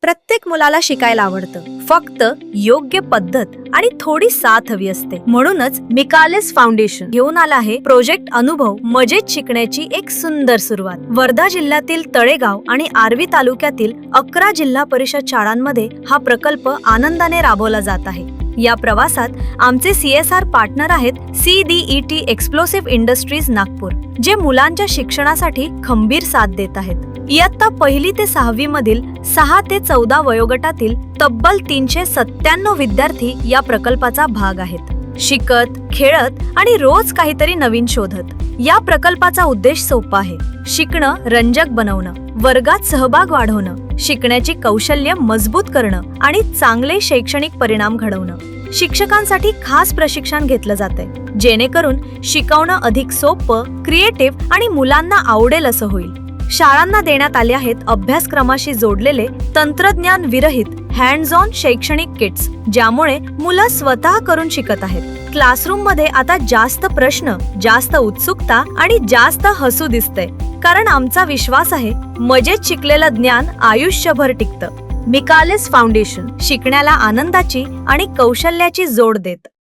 प्रत्येक मुलाला शिकायला आवडतं, फक्त योग्य पद्धत आणि थोडी साथ हवी असते. म्हणूनच मिकालेस फाउंडेशन घेऊन आला आहे प्रोजेक्ट अनुभव मजेत शिकण्याची एक सुंदर सुरुवात. वर्धा जिल्ह्यातील तळेगाव आणि आर्वी तालुक्यातील 11 जिल्हा परिषद शाळांमध्ये हा प्रकल्प आनंदाने राबवला जात आहे. या प्रवासात आमचे CSR पार्टनर आहेत CDET एक्सप्लोसिव्ह इंडस्ट्रीज नागपूर, जे मुलांच्या शिक्षणासाठी खंबीर साथ देत आहेत. इयत्ता 1ली ते 6वी मधील 6 ते 14 वयोगटातील तब्बल 397 विद्यार्थी या प्रकल्पाचा भाग आहेत. शिकत, खेळत आणि रोज काहीतरी नवीन शोधत. या प्रकल्पाचा उद्देश सोपा आहे: शिकणं रंजक बनवणं, वर्गात सहभाग वाढवणं, शिकण्याची कौशल्य मजबूत करणं आणि चांगले शैक्षणिक परिणाम घडवणं. शिक्षकांसाठी खास प्रशिक्षण घेतलं जातंय, जेणेकरून शिकवणं अधिक सोपं, क्रिएटिव्ह आणि मुलांना आवडेल असं होईल. शाळांना देण्यात आले आहेत अभ्यासक्रमाशी जोडलेले तंत्रज्ञान विरहित हँड्स ऑन शैक्षणिक किट्स, ज्यामुळे मुलं स्वतः करून शिकत आहेत. क्लासरूम मध्ये आता जास्त प्रश्न, जास्त उत्सुकता आणि जास्त हसू दिसतंय, कारण आमचा विश्वास आहे मजेत शिकलेलं ज्ञान आयुष्यभर टिकतं. मिकालेस फाउंडेशन शिकण्याला आनंदाची आणि कौशल्याची जोड देत.